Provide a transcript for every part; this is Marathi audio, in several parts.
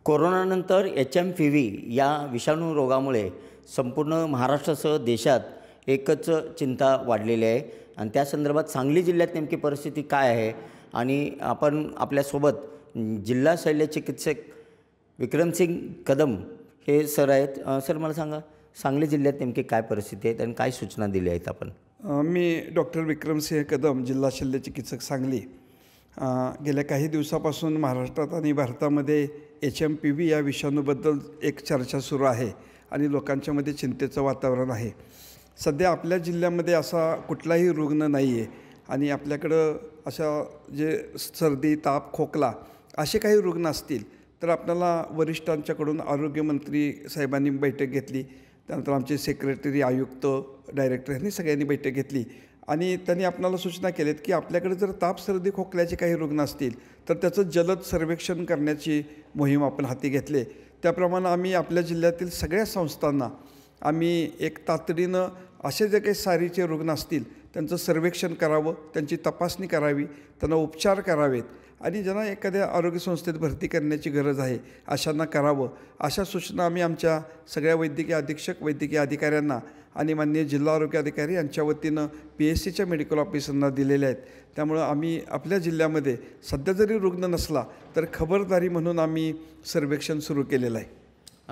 कोरोनानंतर HMPV या विषाणू रोगामुळे संपूर्ण महाराष्ट्रासह देशात एकच चिंता वाढलेली आहे आणि त्या संदर्भात सांगली जिल्ह्यात नेमकी परिस्थिती काय आहे आणि आपण आपल्यासोबत जिल्हा शल्य चिकित्सक विक्रमसिंग कदम हे सर आहेत। सर मला सांगा, सांगली जिल्ह्यात नेमकी काय परिस्थिती आहे आणि काय सूचना दिल्या आहेत आपण? मी डॉक्टर विक्रमसिंह कदम, जिल्हा शल्य चिकित्सक सांगली। गेल्या काही दिवसापासून महाराष्ट्रात आणि भारतामध्ये HMPV या विषाणूबद्दल एक चर्चा सुरू आहे आणि लोकांच्यामध्ये चिंतेचं वातावरण आहे। सध्या आपल्या जिल्ह्यामध्ये असा कुठलाही रुग्ण नाही आहे आणि आपल्याकडं अशा जे सर्दी, ताप, खोकला असे काही रुग्ण असतील तर आपल्याला वरिष्ठांच्याकडून आरोग्यमंत्री साहेबांनी बैठक घेतली, त्यानंतर आमचे सेक्रेटरी, आयुक्त, डायरेक्टर यांनी सगळ्यांनी बैठक घेतली आणि त्यांनी आपल्याला सूचना केलीत की आपल्याकडे जर ताप, सर्दी, खोकल्याचे काही रुग्ण असतील तर त्याचं जलद सर्वेक्षण करण्याची मोहीम आपण हाती घेतली। त्याप्रमाणे आम्ही आपल्या जिल्ह्यातील सगळ्या संस्थांना आम्ही एक तातडीनं असे जे काही सारीचे रुग्ण असतील त्यांचं सर्वेक्षण करावं, त्यांची तपासणी करावी, त्यांना उपचार करावेत आणि ज्यांना एखाद्या आरोग्य संस्थेत भरती करण्याची गरज आहे अशांना करावं, अशा सूचना आम्ही आमच्या सगळ्या वैद्यकीय अधीक्षक, वैद्यकीय अधिकाऱ्यांना आणि माननीय जिल्हा आरोग्य अधिकारी यांच्या वतीनं PSCच्या मेडिकल ऑफिसरना दिलेल्या आहेत। त्यामुळं आम्ही आपल्या जिल्ह्यामध्ये सध्या जरी रुग्ण नसला तर खबरदारी म्हणून आम्ही सर्वेक्षण सुरू केलेलं आहे।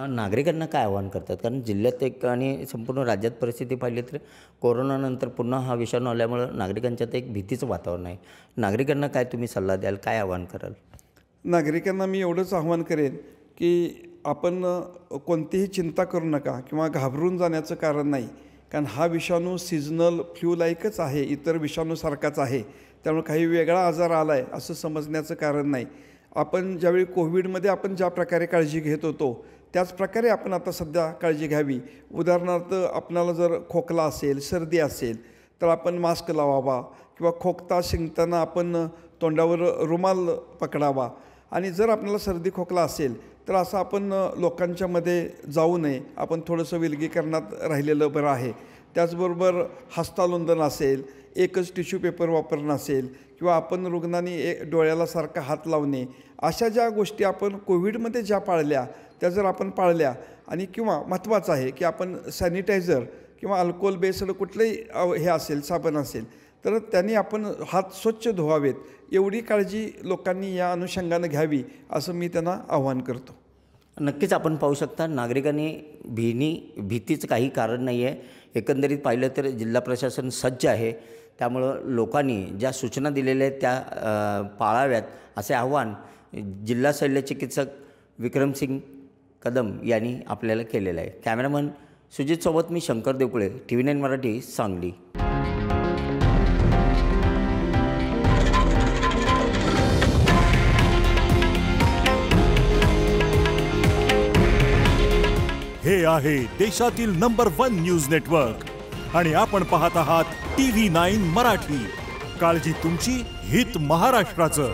नागरिकांना काय आवाहन करतात? कारण जिल्ह्यात एक आणि संपूर्ण राज्यात परिस्थिती पाहिली तर कोरोनानंतर पुन्हा हा विषाणू आल्यामुळं नागरिकांच्यात एक भीतीचं वातावरण आहे। नागरिकांना काय तुम्ही सल्ला द्याल, काय आवाहन कराल? नागरिकांना मी एवढंच आवाहन करेन की आपण कोणतीही चिंता करू नका किंवा घाबरून जाण्याचं कारण नाही, कारण हा विषाणू सीझनल फ्लू लाईकच आहे, इतर विषाणूसारखाच आहे, त्यामुळे काही वेगळा आजार आला आहे असं समजण्याचं कारण नाही। आपण ज्यावेळी कोविडमध्ये आपण ज्या प्रकारे काळजी घेत होतो त्याच प्रकारे आपण आता सध्या काळजी घ्यावी। उदाहरणार्थ आपणाला जर खोकला असेल, सर्दी असेल तर आपण मास्क लावावा किंवा खोकता शिंकताना आपण तोंडावर रुमाल पकडावा आणि जर आपल्याला सर्दी खोकला असेल तर असं आपण लोकांच्यामध्ये जाऊ नये, आपण थोडंसं विलगीकरणात राहिलेलं बरं आहे। त्याचबरोबर हस्तालुंदन असेल, एकच टिश्यू पेपर वापरणं असेल किंवा आपण रुग्णांनी डोळ्याला सारखा हात लावणे, अशा ज्या गोष्टी आपण कोविडमध्ये ज्या पाळल्या त्या जर आपण पाळल्या आणि किंवा महत्त्वाचं आहे की आपण सॅनिटायझर किंवा अल्कोहोल बेस्ड कुठलंही हे असेल, साबण असेल तर त्यांनी आपण हात स्वच्छ धुवावेत, एवढी काळजी लोकांनी या अनुषंगानं घ्यावी असं मी त्यांना आवाहन करतो। नक्कीच आपण पाहू शकता नागरिकांनी भीतीचं काही कारण नाही आहे। एकंदरीत पाहिलं तर जिल्हा प्रशासन सज्ज आहे, त्यामुळं लोकांनी ज्या सूचना दिलेल्या आहेत त्या पाळाव्यात असे आव्हान जिल्हा शल्य चिकित्सक विक्रमसिंग कदम यांनी आपल्याला केलेलं आहे। कॅमेरामन सुजित सोबत मी शंकर देवकुळे, TV9 मराठी, सांगली। हे आहे देशातील नंबर 1 न्यूज नेटवर्क आणि आपण पाहत आहात TV9 मराठी। काळजी तुमची, हित महाराष्ट्राचं।